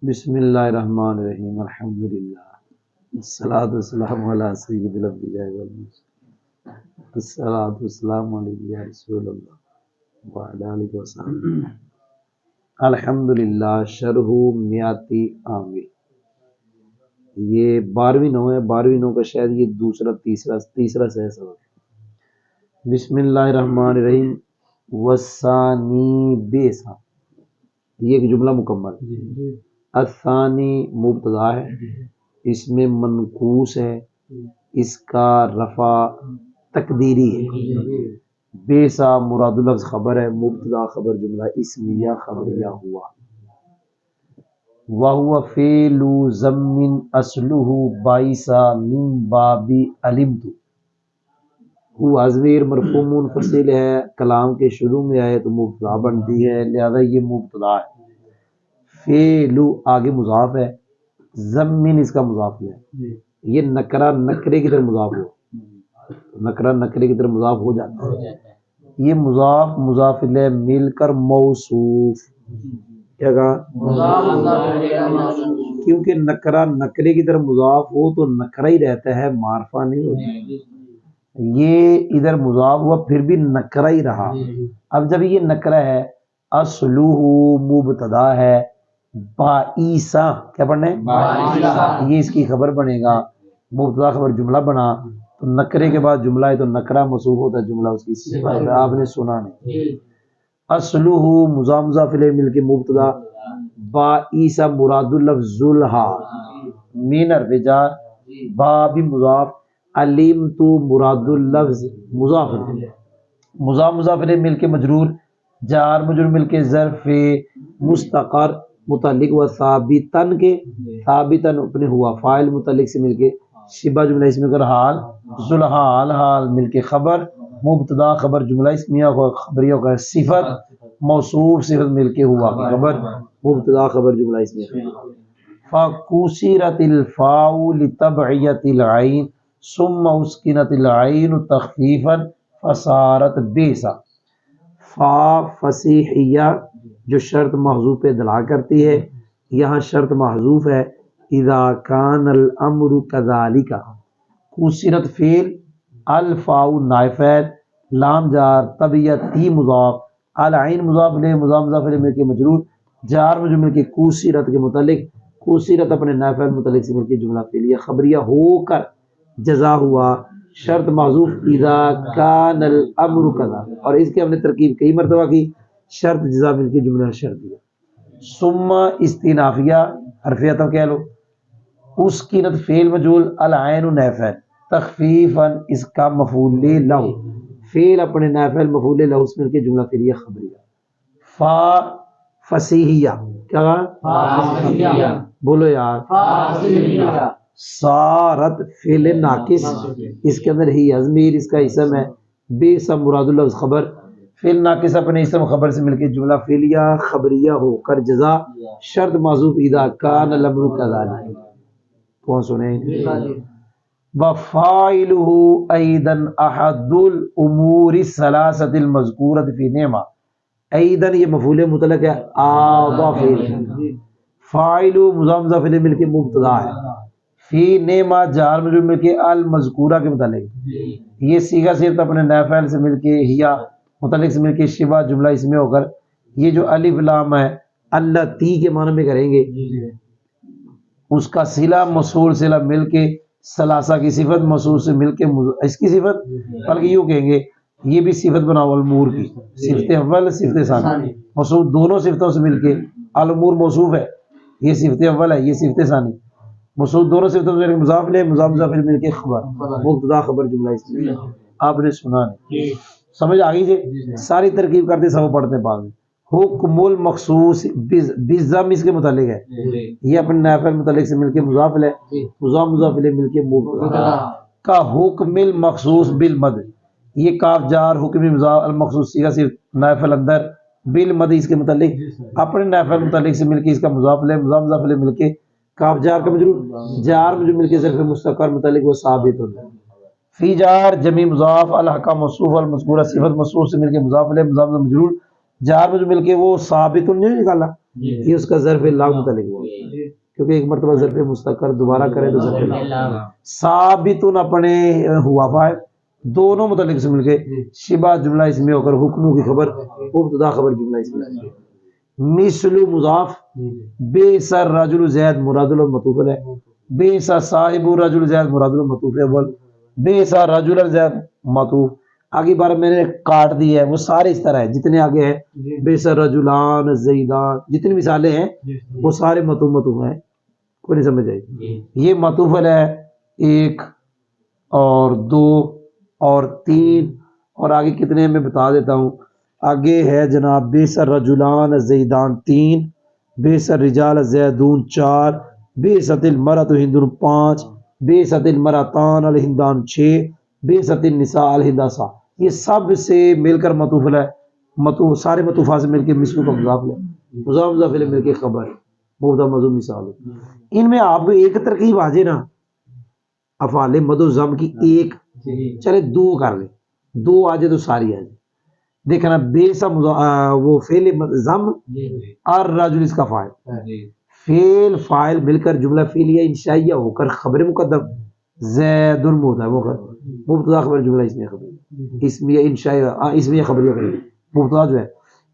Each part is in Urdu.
بسم اللہ الرحمن الرحیم الحمدللہ الصلاۃ والسلام علی سید الانبیاء والمرسلین الصلاۃ والسلام علیہ یا رسول اللہ وعلی آلہ وصحبہ الحمدللہ شرح میاتی عامی. یہ 12ویں نو ہے، 12ویں نو کا شاید یہ دوسرا تیسرا سے سبق. بسم اللہ الرحمن الرحیم. وثانی بیسا، یہ ایک جملہ مکمل. الثانی مبتدا ہے، اس میں منقوص ہے، اس کا رفع تقدیری ہے. بیسا مراد لفظ خبر ہے، مبتدا خبر جملہ اسمیہ خبریہ ہوا. وَهُوَ فِعْلُ ضَمٍّ أَصْلُهُ بَائِسَ مِن بَابِ عَلِمْتُ. وہ ضمیر مرفوع منفصل ہے، کلام کے شروع میں آئے تو مبتدا بنتی ہے، لہذا یہ مبتدا ہے. فعل آگے مضاف ہے، ضمن اس کا مضاف ہے. یہ نکرہ نکرے کی طرف مضاف ہو، نکرہ نکرے کی طرف مضاف ہو جاتا ہے. یہ مضاف مضاف الیہ مل کر موصوف، کیا کہا؟ کیونکہ نکرہ نکرے کی طرف مضاف ہو تو نکرہ ہی رہتا ہے، معرفہ نہیں ہوتا. یہ ادھر مضاف ہوا پھر بھی نکرہ ہی رہا. اب جب یہ نکرہ ہے، اصلہ مبتدا ہے، بائیسا کیا پڑھنا ہے؟ یہ اس کی خبر بنے گا. مبتدا خبر جملہ بنا تو نکرے کے بعد جملہ ہے تو نکرہ موصوف ہوتا ہے، جملہ اس کی صفت ہے. آپ نے سنا نہیں. اصلہ مضاف الیہ مل کے مبتدا، بائیسا مراد اللفظ ذلحا من الرجال، با بھی مضاف، علمت مراد اللفظ مضاف الیہ، مضاف الیہ مل کے مجرور، جار مجرور مل کے ظرف مستقر متعلق و ثابتن کے، ثابتن اپنے ہوا فاعل متعلق سے مل کے شبہ جملہ اس میں کر حال ذوالحال، حال مل کے خبر، مبتدا خبر جملہ اسمیہ کو خبریہ کا صفت، موصوف صفت مل کے ہوا خبر، مبتدا خبر جملہ اسمیہ. فَكُسِرَتِ الْفَاءُ لِتَبْعِيَةِ الْعَيْنِ ثُمَّ أُسْكِنَتِ الْعَيْنُ تَخْفِيفًا فَصَارَتْ بِئْسَ. فا فصیحیہ جو شرط محذوف پہ دلالہ کرتی ہے، یہاں شرط محذوف ہے. اذا کان الامر کذالک، کسرت فعل، الفاء نائب فاعل، لام جار، تبعیتی مضاف، العین مضاف الیہ، مضاف الیہ مل کے مجرور، جار مجرور مل کے کسرت کے متعلق، کسرت اپنے نائب فاعل متعلق سے مل کے جملہ فعلیہ خبریہ ہو کر جزا ہوا. شرط محذوف اذا کان الامر کذا، اور اس کی ہم نے ترکیب کئی مرتبہ کی، شرط جزا مل کے جملہ شرط دیا. ثم استنافیہ حرف عطف کہہ لو، اسکنت فعل مجہول، العین نائب فاعل، تخفیفاً اس کا مفعول لہ، فعل اپنے نائب فاعل مفعول لہ اس مل کے جملہ فعلیہ خبریہ. فا فصیحیہ، کیا کہا؟ بولو یار. سارت فعل ناقص، اس کے اندر ہی ضمیر اس کا اسم ہے، بے سب مراد اللفظ خبر، فعل ناقص اپنے اسم خبر سے مل کے جملہ فعلیہ خبریہ ہو کر جزا. شرط محذوف اذا کان الامر کذالک. کون سنیں؟ وفاعلہ ایضا احد الامور الثلاثۃ المذکورۃ فی نعمہ. ایضا یہ مفعول مطلق ہے، آضا فعل، فاعل مضاف الیہ مل کے مبتدا ہے، فی نعمہ جار مجرور مل کے المذکورہ کے متعلق. یہ صیغہ صرف اپنے نائب فاعل سے مل کے ہیا متعلق سے مل کے شبہ جملہ اس میں ہو کر، یہ جو الف لام ہے اللتی کے معنی میں کریں گے، اس کا صلہ موصول صلہ مل کے ثلاثہ کی صفت موصول سے مل کے اس کی صفت، بلکہ یوں کہیں گے یہ بھی صفت بناؤ الامور کی، صفت اول صفت ثانی، موصول دونوں صفتوں سے مل کے، الامور موصوف ہے، یہ صفت اول ہے، یہ صفت ثانی، موصول دونوں صفتوں سے مل کے مضاف الیہ مضاف الیہ مل کے خبر، مبتدا خبر جملہ اس میں. آپ نے سنا نہیں، سمجھ آ گئی جی؟ ساری ترکیب کرتے سب پڑھتے بعد میں. حکم المخصوص بالضم اس کے متعلق ہے، یہ اپنے نائب فاعل متعلق سے مل کے مضاف الیہ، مضاف الیہ مل کے مبتدا کا حکم المخصوص بالمد. یہ کاف جار حکم مضاف المخصوص صیغہ صرف نائب فاعل اندر، بالمد اس کے متعلق اپنے نائب فاعل متعلق سے مل کے اس کا مضاف الیہ مضاف الیہ مل کے کاف جار کا مجرور، جار مجرور مل کے ظرف مستقر متعلق وہ ثابت ہوتا ہے. فی جار جمی مضاف، الحکم موصوف، المذکورہ صفت موصوف سے مل کے مضاف الیہ مضاف الیہ مجرور، جار مجرور مل کے وہ ثابت نہیں نکالا، یہ اس کا ظرف لا متعلق ہوا، کیونکہ ایک مرتبہ ظرف مستقر دوبارہ کرے تو ظرف لا۔ ثابتن اپنے ہوا فاعل دونوں متعلق سے مل کے شبہ جملہ اسمی ہو کر حکموں کی خبر مبتدا خبر جملہ اسمی۔ مثل مضاف بے سر رجل زید مراد المطوف ہے، بے سا صاحب رجل زید مراد المطوف اول، بے سا رجل زید مطوف۔ آگے بار میں نے کاٹ دی ہے، وہ سارے اس طرح ہے جتنے آگے ہیں، بے سر رجلان زیدان جتنی مثالیں ہیں وہ سارے مطوف مطوف ہیں، کوئی نہیں سمجھ آئی۔ یہ مطوف ہے ایک اور دو اور تین، اور آگے کتنے میں بتا دیتا ہوں۔ آگے ہے جناب بے سر رجلان زیدان تین، بے سر رجال زیدون چار، بے ست المرأۃ ہندن پانچ، بے ست المرأتان الہندان چھ، بے ست النساء الہنداسا۔ یہ سب سے مل کر مطوف ہے، مطوف سارے مطوفات سے مل کے مثل کا مضاف ہے، مضاف مضاف الیہ مل کے خبر مبتدا موصوف مثال۔ ان میں آپ کو ایک ترکیب آ جائے نا افعال مد و ضم کی، ایک چلے دو کر لیں، دو آ جائے تو ساری آ جائے۔ دیکھنا بے سا وہ فعل ضم اور رجل اس کا فاعل، فعل فاعل مل کر جملہ فعلیہ انشائیہ ہو کر خبر مقدم زید المبتدا وہ مبتدا خبر جملہ اسمیہ خبر اسمیہ انشائیہ اسمیہ خبریہ خبر مبتدا جو ہے۔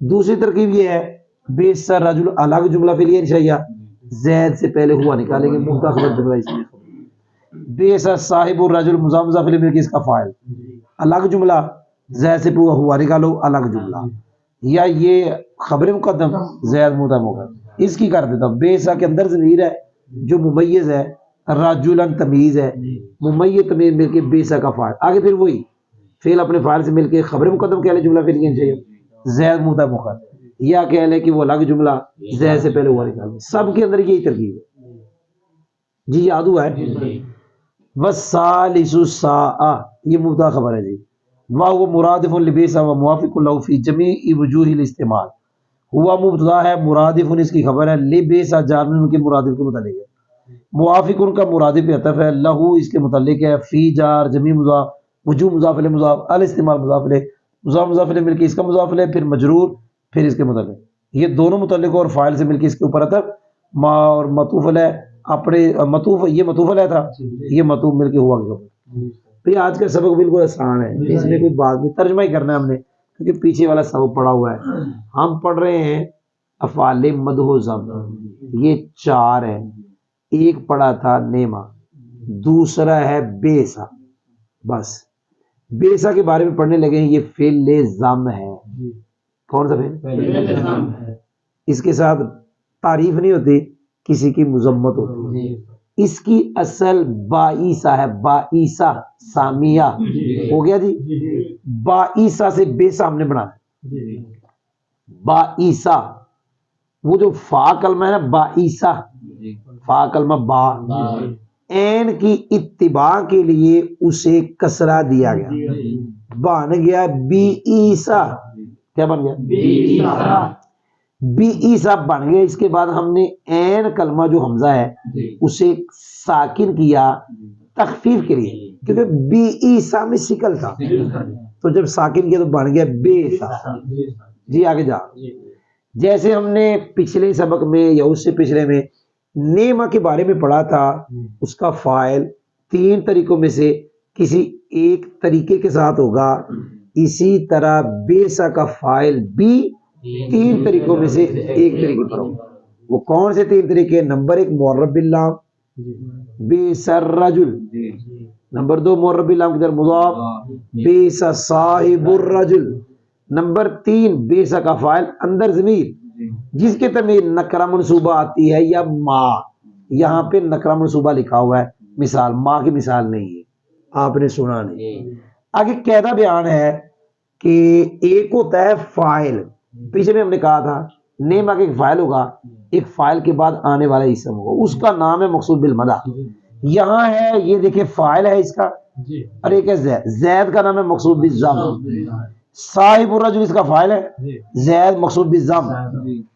دوسری ترکیب یہ ہے بے سا رجل الگ جملہ فعلیہ انشائیہ، زید سے پہلے ہوا نکالیں گے مبتدا خبر جملہ اسمیہ خبر۔ بے سا صاحب الرجل مضاف مضاف الیہ مل کے اس کا فاعل، الگ جملہ زید سے پورا ہوا نکالو الگ جملہ، یا یہ خبر مقدم زید مبتدا مؤخر۔ اس کی کر دیتا ہوں، بے سا کے اندر ضمیر ہے جو ممیز ہے، رجلن تمیز ہے، ممیز تمیز مل کے بے سا کا فاعل، آگے پھر وہی فعل اپنے فاعل سے مل کے خبر مقدم کہہ لے جملہ فعلیہ انشائیہ زید مبتدا مؤخر، یا کہہ لے کہ وہ الگ جملہ زید سے پہلے ہوا نکال، سب کے اندر یہی ترکیب ہے جی، یاد ہوا ہے۔ والثالث الساعہ یہ مبتدا خبر ہے جی، وہو مرادف لبیس و موافق له فی جمیع وجوہ الاستعمال، ہوا مبتدا ہے، مرادف اس کی خبر ہے، لبیس جار ان کے مرادف کے متعلق ہے، موافق ان کا مرادف پہ عطف ہے، لہو اس کے متعلق ہے، فی جار جمیع مضاف، وجوہ مضاف الیہ مضاف، الاستعمال مضاف الیہ، مضاف مضاف الیہ مل کے اس کا مضاف الیہ، پھر مجرور پھر اس کے متعلق، یہ دونوں متعلق اور فاعل سے مل کے اس کے اوپر عطف، ما اور مطوف علیہ اپنے مطوف، یہ مطوف علیہ تھا، یہ مطوف مل کے ہوا کی خبر۔ بھئی آج کا سبق بالکل آسان ہے، اس میں کوئی بات نہیں، ترجمہ ہی کرنا ہے ہم نے، کیونکہ پیچھے والا سبق پڑا ہوا ہے۔ ہم پڑھ رہے ہیں افعال مد و ضم، یہ چار ہے، ایک پڑھا تھا نیما، دوسرا ہے بیسا، بس بیسا کے بارے میں پڑھنے لگے ہیں، یہ فعل ضم ہے، کون سا فعل؟ اس کے ساتھ تعریف نہیں ہوتی، کسی کی مذمت ہوتی ہے، اس کی اصل باعیسا ہے، باعیسا سامیہ ہو گیا جی، باعیسا سے بے سامنے بنانا، باعیسا وہ جو فا کلمہ ہے نا، باعیسا فا کلمہ با، این کی اتباع کے لیے اسے کسرہ دیا گیا، بن گیا بی عیسیٰ، کیا بن گیا؟ بی عیسیٰ بن گیا۔ اس کے بعد ہم نے این کلمہ جو حمزہ ہے اسے ساکن کیا تخفیف کے لیے، کیونکہ بی عیسیٰ میں سکل تھا، تو جب ساکن کیا تو بن گیا بے عیسیٰ۔ جی آگے جا، جیسے ہم نے پچھلے سبق میں یا اس سے پچھلے میں نیما کے بارے میں پڑھا تھا، اس کا فاعل تین طریقوں میں سے کسی ایک طریقے کے ساتھ ہوگا، اسی طرح بیسا کا فاعل بھی تین طریقوں میں سے ایک طریقے پر ہوگا۔ وہ کون سے تین طریقے؟ نمبر ایک معرب باللام بیس الرجل، نمبر دو معرب باللام کی طرف مضاف بیس صاحب الرجل، نمبر تین بیسا کا فاعل اندر ضمیر جس کے تمیز نکرہ منصوبہ آتی ہے یا ما، یہاں پہ نکرہ منصوبہ لکھا ہوا ہے، مثال ما کی مثال نہیں ہے، آپ نے سنا نہیں۔ آگے قاعدہ بیان ہے کہ ایک ہوتا ہے فاعل، پیچھے میں ہم نے کہا تھا نیما کا ایک فاعل ہوگا، ایک فاعل کے بعد آنے والا اسم ہوگا، اس کا نام ہے مقصود بالمدح۔ یہاں ہے یہ دیکھیں فاعل ہے اس کا، اور ایک ہے زید، زید کا نام ہے مقصود بالضم، صاحب الرجل اس کا فاعل ہے، زید مقصود بالضم،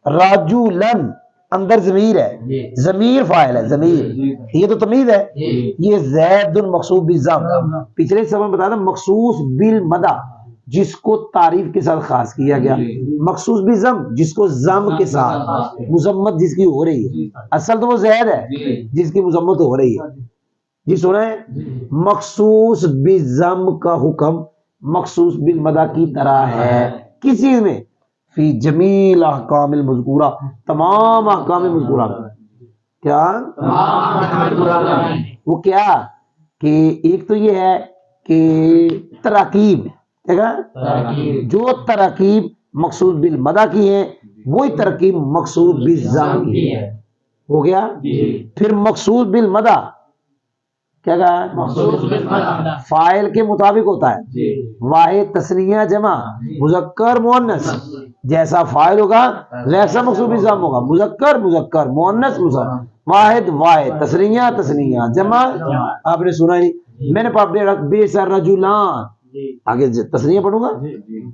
رجلن اندر ضمیر ہے، ضمیر فاعل ہے، ضمیر یہ تو تمیز ہے، یہ زید مقصود بالضم، پچھلے سبق میں بتایا تھا مخصوص بالمدح، جس کو تعریف کے ساتھ خاص کیا گیا، مخصوص بھی ضم جس کو ضم کے ساتھ مذمت جس کی ہو رہی ہے، اصل تو وہ زید ہے جس کی مذمت ہو رہی ہے، جی سنیں، مخصوص بالضم کا حکم مخصوص بالمدح کی طرح ہے، کس چیز میں؟ فی جمیل احکام المذکورہ، تمام احکام مذکورہ میں، کیا وہ کیا کہ ایک تو یہ ہے کہ تراکیب، جو تراکیب مقصود بالمدح کی ہیں وہی ترکیب مقصود بالضم کی ہے، ہو گیا۔ پھر مقصود بالمدح کیا کہا؟ فاعل کے مطابق ہوتا ہے، واحد تثنیہ جمع مذکر مؤنث، جیسا فاعل ہوگا ویسا مقصود بالضم ہوگا، مذکر مذکر مؤنث مذکر، واحد واحد تثنیہ تثنیہ جمع۔ آپ نے سنا ہی، میں نے پڑھا بے سر رجلان، آگے تثنیہ پڑھوں گا،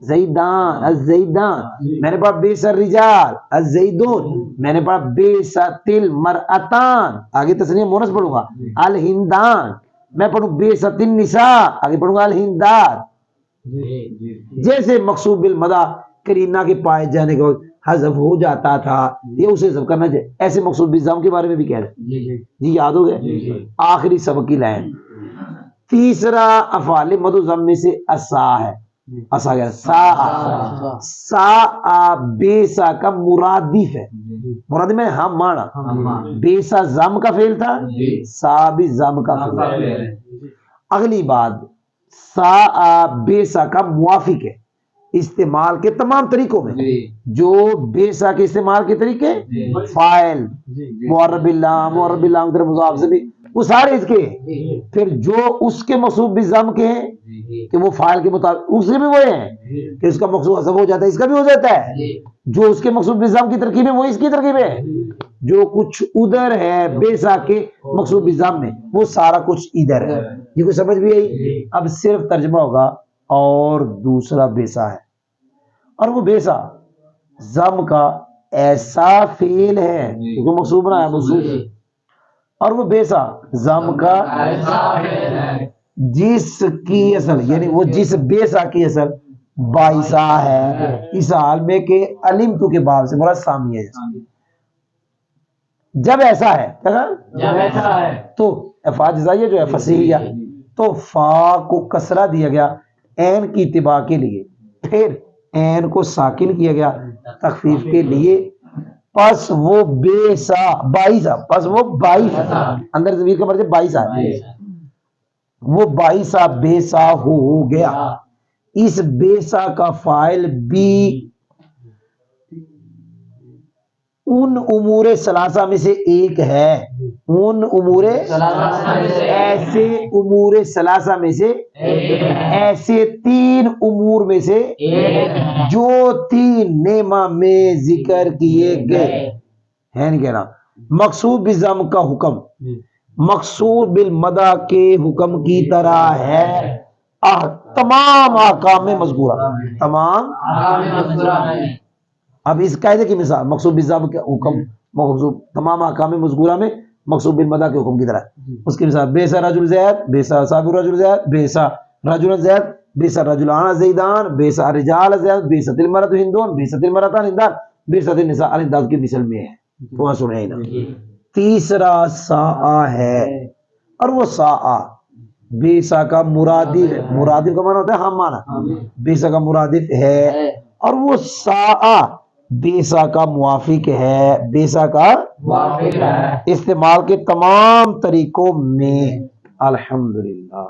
زیدان الزیدان، میں نے پڑھا بے سر رجال الزیدون، میں نے پڑھا بے ست المرأتان، آگے تثنیہ مونس پڑھوں گا الہندان، میں پڑھوں بے ست النساء، آگے پڑھوں گا الہندات۔ جیسے مقصود بالمدح کرینہ کے پائے جانے کے وقت حذف ہو جاتا تھا، یہ اسے حذف کرنا چاہیے، ایسے مقصود بالضم کے بارے میں بھی کہہ رہے ہیں، جی یاد ہو گئے۔ آخری سبق کی لائن، تیسرا افعال مد و ضم میں سے اسا ہے، اسا کیا ہے؟ سا بے سا کا مرادف ہے، مرادف میں ہم مانا، بے سا ضم کا فعل تھا، سا بھی ضم کا فعل ہے۔ اگلی بات، سا بے سا کا موافق ہے استعمال کے تمام طریقوں میں، جو بے سا کے استعمال کے طریقے، فاعل معرب اللہ، معرب اللہ مضاف سے بھی وہ سارے اس کے ہیں، پھر جو اس کے مقصود بالضم کے ہیں کہ وہ فاعل کے مطابق، اس کے بھی وہ ہیں کہ اس کا مقصود حذف ہو جاتا ہے، اس کا بھی ہو جاتا ہے، جو اس کے مقصود بالضم کی ترکیب ہے وہ اس کی ترکیب ہے، جو کچھ ادھر ہے بے سا کے مقصود بالضم میں وہ سارا کچھ ادھر ہے، یہ کوئی سمجھ بھی آئی؟ اب صرف ترجمہ ہوگا، اور دوسرا بے سا ہے، اور وہ بے سا ضم کا ایسا فعل ہے کیونکہ مقصود بنا ہے مقصود، اور وہ بے سا ضم کا جس کی اصل، یعنی وہ جس بے سا کی اصل بائسا ہے، اس حال میں کہ علمت کے باب سے مراد سامیہ ہے۔ جب ایسا ہے تو افعال جزائیہ جو ہے فصیحیہ، تو فا کو کسرہ دیا گیا عین کی اتباع کے لیے، پھر عین کو ساکن کیا گیا تخفیف کے لیے، پس وہ بے سا بائسا، پس وہ بائسا، اندر ضمیر کا مرجع بائسا ہے، وہ بائسا بے سا ہو گیا۔ اس بے سا کا فاعل بھی ان امور ثلاثہ میں سے ایک ہے، ان امور ایسے امور ثلاثہ میں سے، ایسے تین امور میں سے جو تین نعمہ میں ذکر کیے گئے ہیں، نہیں کہنا مقصود بالضم کا حکم مقصود بالمدح کے حکم کی طرح ہے، تمام احکام مذکورہ، تمام۔ اب اس قاعدے کی مثال مقصود بالضم کے حکم مقصود تمام احکام مذکورہ میں مقصود بالمدح کے حکم کی طرح، اس کی مثال بے سا رجل زید، بے سا صاحب رجل زید، بے سا رجل زید، بے سا رجلان زیدان، بے سا رجال زید، بے سا المرأۃ ہندون، بے سا المرأتان ہندان، بے سا النساء الہندات کی مثال میں ہے، وہاں سنیں نا۔ تیسرا سا ہے، اور وہ سا بے سا کا مرادف، مرادف کا معنی ہوتا ہے ہم مانا، بے سا کا مرادف ہے، اور وہ سا بے سا کا موافق ہے، بے سا کا استعمال کے تمام طریقوں میں، الحمدللہ۔